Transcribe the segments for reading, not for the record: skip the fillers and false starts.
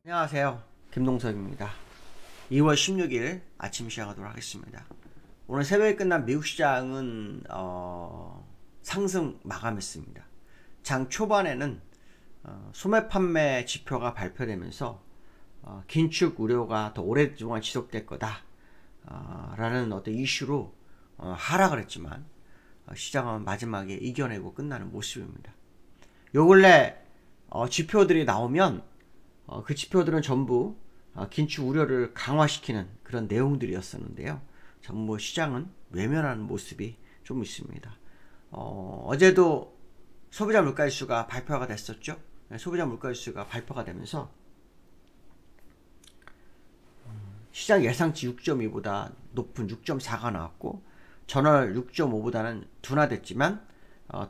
안녕하세요, 김동석입니다. 2월 16일 아침 시작하도록 하겠습니다. 오늘 새벽에 끝난 미국 시장은 상승 마감했습니다. 장 초반에는 소매 판매 지표가 발표되면서 긴축 우려가 더 오랫동안 지속될 거다 라는 어떤 이슈로 하락을 했지만 시장은 마지막에 이겨내고 끝나는 모습입니다. 요 근래 지표들이 나오면 그 지표들은 전부 긴축 우려를 강화시키는 그런 내용들이었었는데요. 전부 시장은 외면하는 모습이 좀 있습니다. 어제도 소비자 물가지수가 발표가 됐었죠. 소비자 물가지수가 발표가 되면서 시장 예상치 6.2보다 높은 6.4가 나왔고, 전월 6.5보다는 둔화됐지만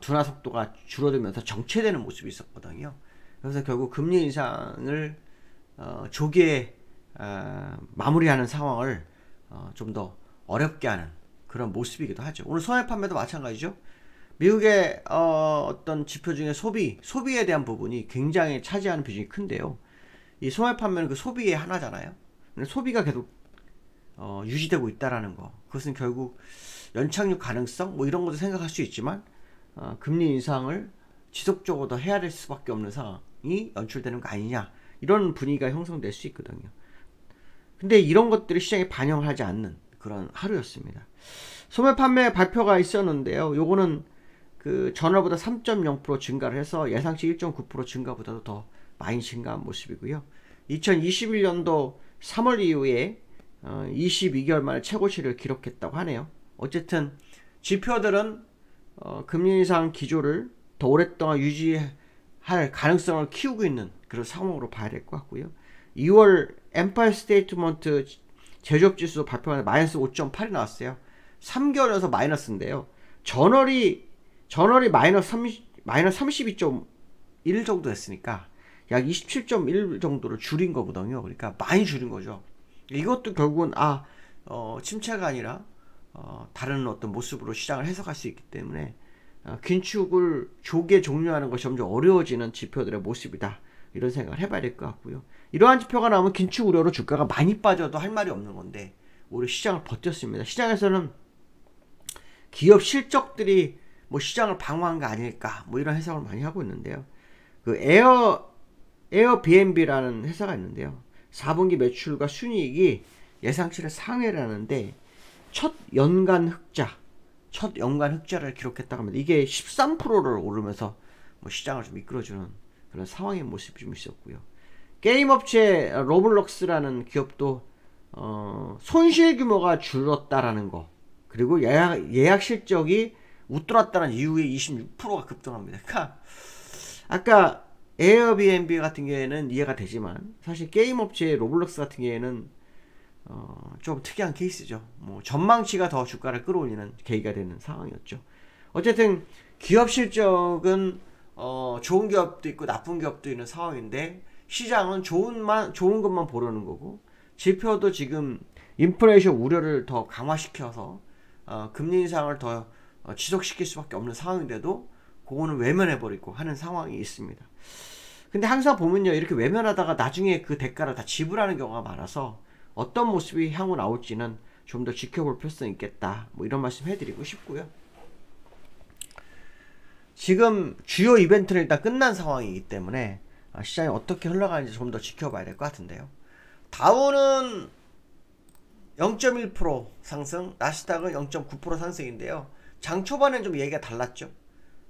둔화 속도가 줄어들면서 정체되는 모습이 있었거든요. 그래서 결국 금리 인상을 조기에 마무리하는 상황을 좀 더 어렵게 하는 그런 모습이기도 하죠. 오늘 소매 판매도 마찬가지죠. 미국의 어떤 지표 중에 소비에 대한 부분이 굉장히 차지하는 비중이 큰데요. 이 소매 판매는 그 소비의 하나잖아요. 소비가 계속 유지되고 있다라는 거, 그것은 결국 연착륙 가능성 뭐 이런 것도 생각할 수 있지만 금리 인상을 지속적으로 더 해야 될 수밖에 없는 상황이 연출되는 거 아니냐, 이런 분위기가 형성될 수 있거든요. 근데 이런 것들이 시장에 반영을 하지 않는 그런 하루였습니다. 소매 판매 발표가 있었는데요. 요거는 그 전월보다 3.0% 증가를 해서 예상치 1.9% 증가보다도 더 많이 증가한 모습이고요. 2021년도 3월 이후에 22개월 만에 최고치를 기록했다고 하네요. 어쨌든 지표들은 금리 인상 기조를 더 오랫동안 유지할 가능성을 키우고 있는 그런 상황으로 봐야 될 것 같고요. 2월 엠파이어 스테이트먼트 제조업 지수 발표하는데 마이너스 5.8이 나왔어요. 3개월 연속 마이너스인데요. 전월이 마이너스 32.1 정도 됐으니까 약 27.1 정도를 줄인 거거든요. 그러니까 많이 줄인 거죠. 이것도 결국은 침체가 아니라 다른 어떤 모습으로 시장을 해석할 수 있기 때문에 긴축을 조기에 종료하는 것이 점점 어려워지는 지표들의 모습이다, 이런 생각을 해봐야 될 것 같고요. 이러한 지표가 나오면 긴축 우려로 주가가 많이 빠져도 할 말이 없는 건데 오히려 시장을 버텼습니다. 시장에서는 기업 실적들이 뭐 시장을 방어한 거 아닐까, 뭐 이런 해석을 많이 하고 있는데요. 그 에어비앤비라는 회사가 있는데요. 4분기 매출과 순이익이 예상치를 상회를 하는데 첫 연간 흑자를 기록했다고 합니다. 이게 13%를 오르면서 뭐 시장을 좀 이끌어주는 그런 상황의 모습이 좀 있었고요. 게임 업체 로블록스라는 기업도 손실 규모가 줄었다라는 거, 그리고 예약 실적이 웃돌았다는 이후에 26%가 급등합니다. 그러니까 아까 에어비앤비 같은 경우에는 이해가 되지만 사실 게임 업체 로블록스 같은 경우에는 좀 특이한 케이스죠. 뭐 전망치가 더 주가를 끌어올리는 계기가 되는 상황이었죠. 어쨌든 기업 실적은 좋은 기업도 있고 나쁜 기업도 있는 상황인데 시장은 좋은 것만 보려는 거고, 지표도 지금 인플레이션 우려를 더 강화시켜서 금리 인상을 더 지속시킬 수밖에 없는 상황인데도 그거는 외면해버리고 하는 상황이 있습니다. 근데 항상 보면요, 이렇게 외면하다가 나중에 그 대가를 다 지불하는 경우가 많아서 어떤 모습이 향후 나올지는 좀 더 지켜볼 필요성이 있겠다, 뭐 이런 말씀 해드리고 싶고요. 지금 주요 이벤트는 일단 끝난 상황이기 때문에 시장이 어떻게 흘러가는지 좀 더 지켜봐야 될 것 같은데요. 다우는 0.1% 상승, 나스닥은 0.9% 상승인데요. 장 초반에는 좀 얘기가 달랐죠.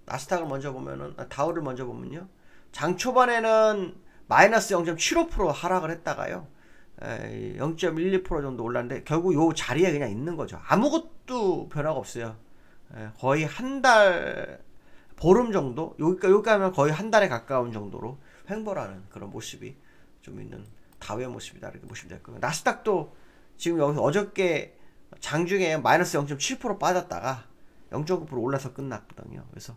나스닥을 먼저 보면은, 다우를 먼저 보면요, 장 초반에는 마이너스 0.75% 하락을 했다가요 0.12% 정도 올랐는데 결국 요 자리에 그냥 있는 거죠. 아무것도 변화가 없어요. 거의 한 달, 보름 정도, 여기까지 하면 거의 한 달에 가까운 정도로 횡보라는 그런 모습이 좀 있는 다우의 모습이다, 이렇게 보시면 될 거예요. 나스닥도 지금 여기서 어저께 장중에 마이너스 0.7% 빠졌다가 0.9% 올라서 끝났거든요. 그래서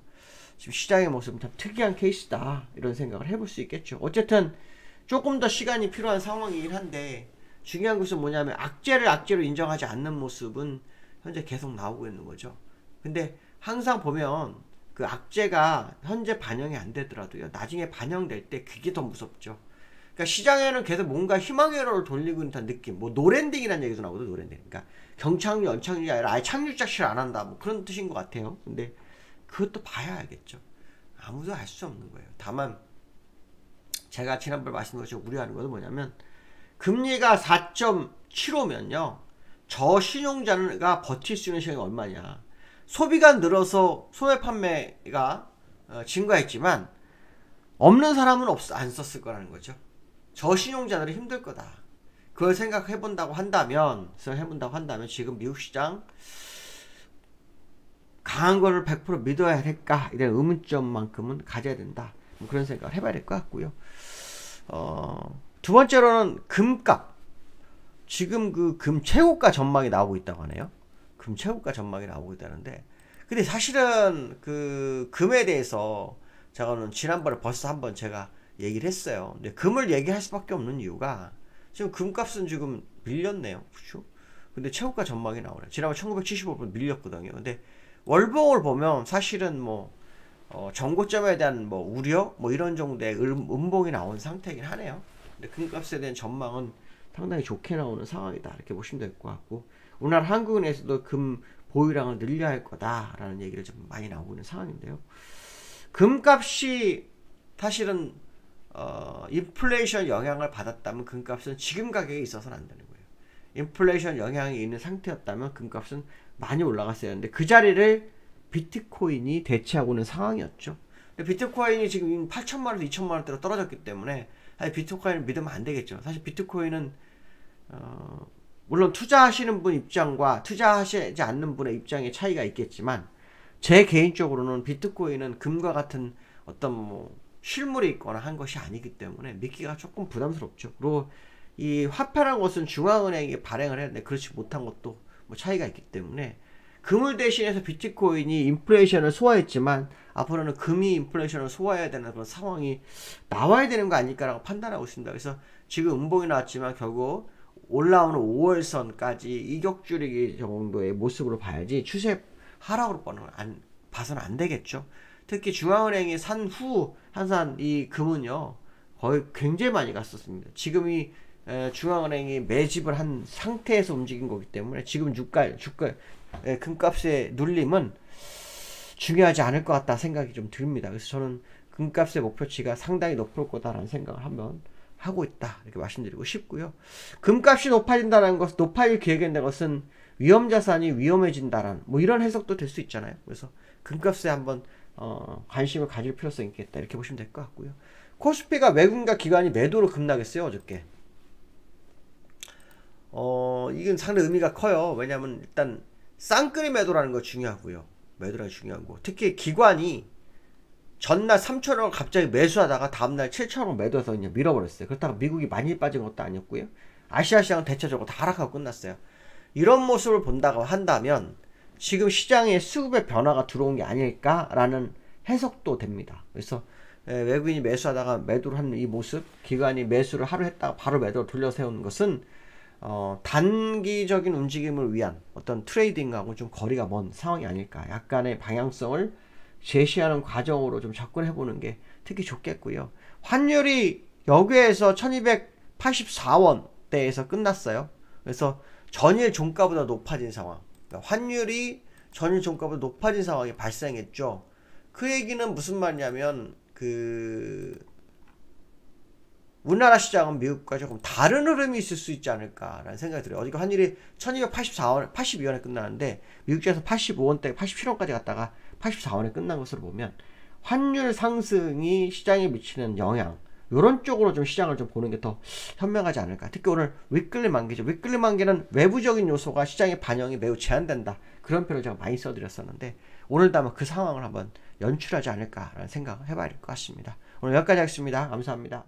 지금 시장의 모습은 참 특이한 케이스다, 이런 생각을 해볼 수 있겠죠. 어쨌든 조금 더 시간이 필요한 상황이긴 한데 중요한 것은 뭐냐면 악재를 악재로 인정하지 않는 모습은 현재 계속 나오고 있는 거죠. 근데 항상 보면 그 악재가 현재 반영이 안 되더라도요, 나중에 반영될 때 그게 더 무섭죠. 그러니까 시장에는 계속 뭔가 희망의 회로를 돌리고 있는 듯한 느낌. 뭐 노랜딩이라는 얘기도 나오거든. 노랜딩. 그러니까 경착륙, 연착륙이 아니라 아예 착륙 자체를 안 한다. 뭐 그런 뜻인 것 같아요. 근데 그것도 봐야 알겠죠. 아무도 알 수 없는 거예요. 다만 제가 지난번에 말씀드린 것처럼 우려하는 것은 뭐냐면 금리가 4.75면요. 저신용자가 버틸 수 있는 시간이 얼마냐. 소비가 늘어서 소매 판매가 증가했지만 없는 사람은 안 썼을 거라는 거죠. 저신용자들은 힘들 거다. 그걸 생각해본다고 한다면 지금 미국 시장 강한 거를 100% 믿어야 할까? 이런 의문점만큼은 가져야 된다. 뭐 그런 생각을 해봐야 될 것 같고요. 두 번째로는 금값. 지금 그 금 최고가 전망이 나오고 있다고 하네요. 금 최고가 전망이 나오고 있다는데, 근데 사실은 그 금에 대해서 저는 지난번에 벌써 한번 제가 얘기를 했어요. 근데 금을 얘기할 수밖에 없는 이유가 지금 금값은 지금 밀렸네요. 그렇죠? 근데 최고가 전망이 나오네. 지난번 1975분 밀렸거든요. 근데 월봉을 보면 사실은 뭐 정고점에 대한 뭐 우려 뭐 이런 정도의 음봉이 나온 상태이긴 하네요. 근데 금값에 대한 전망은 상당히 좋게 나오는 상황이다. 이렇게 보시면 될 것 같고, 우리나라 한국은행에서도 금 보유량을 늘려야 할 거다라는 얘기를 좀 많이 나오고 있는 상황인데요. 금값이 사실은 인플레이션 영향을 받았다면 금값은 지금 가격에 있어서는 안 되는 거예요. 인플레이션 영향이 있는 상태였다면 금값은 많이 올라갔어야 했는데 그 자리를 비트코인이 대체하고 있는 상황이었죠. 근데 비트코인이 지금 8천만 원에서 2천만 원대로 떨어졌기 때문에 사실 비트코인을 믿으면 안 되겠죠. 사실 비트코인은 물론 투자하시는 분 입장과 투자하시지 않는 분의 입장의 차이가 있겠지만, 제 개인적으로는 비트코인은 금과 같은 어떤 뭐 실물이 있거나 한 것이 아니기 때문에 믿기가 조금 부담스럽죠. 그리고 이 화폐라는 것은 중앙은행이 발행을 했는데 그렇지 못한 것도 뭐 차이가 있기 때문에 금을 대신해서 비트코인이 인플레이션을 소화했지만 앞으로는 금이 인플레이션을 소화해야 되는 그런 상황이 나와야 되는 거 아닐까라고 판단하고 있습니다. 그래서 지금 음봉이 나왔지만 결국 올라오는 5월선까지 이격줄이기 정도의 모습으로 봐야지 추세 하락으로 봐서는 안 되겠죠. 특히 중앙은행이 산 후 한산 이 금은요 거의 굉장히 많이 갔었습니다. 지금이 중앙은행이 매집을 한 상태에서 움직인 거기 때문에 지금 금값의 눌림은 중요하지 않을 것 같다 생각이 좀 듭니다. 그래서 저는 금값의 목표치가 상당히 높을 거다라는 생각을 한번 하고 있다 이렇게 말씀드리고 싶고요. 금값이 높아진다는 것, 높아질 계획인데 것은 위험자산이 위험해진다라는 뭐 이런 해석도 될 수 있잖아요. 그래서 금값에 한번 관심을 가질 필요성이 있겠다 이렇게 보시면 될 것 같고요. 코스피가 외국인과 기관이 매도로 급락했어요 어저께. 이건 상당히 의미가 커요. 왜냐하면 일단 쌍끌이 매도라는 거 중요하고요. 매도라는 거 중요하고, 특히 기관이 전날 3,000원 갑자기 매수하다가 다음날 7,000원 매도해서 그냥 밀어버렸어요. 그렇다고 미국이 많이 빠진 것도 아니었고요. 아시아 시장은 대체적으로 다 하락하고 끝났어요. 이런 모습을 본다고 한다면 지금 시장에 수급의 변화가 들어온 게 아닐까라는 해석도 됩니다. 그래서 외국인이 매수하다가 매도를 하는 이 모습, 기관이 매수를 하루 했다가 바로 매도를 돌려세우는 것은 단기적인 움직임을 위한 어떤 트레이딩하고 좀 거리가 먼 상황이 아닐까, 약간의 방향성을 제시하는 과정으로 좀 접근해보는 게 특히 좋겠고요. 환율이 여기에서 1284원대에서 끝났어요. 그래서 전일 종가보다 높아진 상황, 그러니까 환율이 전일 종가보다 높아진 상황이 발생했죠. 그 얘기는 무슨 말이냐면 우리나라 시장은 미국과 조금 다른 흐름이 있을 수 있지 않을까라는 생각이 들어요. 어디가 환율이 1284원, 82원에 끝나는데 미국 시장에서 85원대, 87원까지 갔다가 84원에 끝난 것으로 보면 환율 상승이 시장에 미치는 영향, 이런 쪽으로 좀 시장을 좀 보는 게 더 현명하지 않을까. 특히 오늘 위클리 만기죠. 위클리 만기는 외부적인 요소가 시장에 반영이 매우 제한된다, 그런 표현을 제가 많이 써드렸었는데 오늘도 아마 그 상황을 한번 연출하지 않을까라는 생각을 해봐야 될 것 같습니다. 오늘 여기까지 하겠습니다. 감사합니다.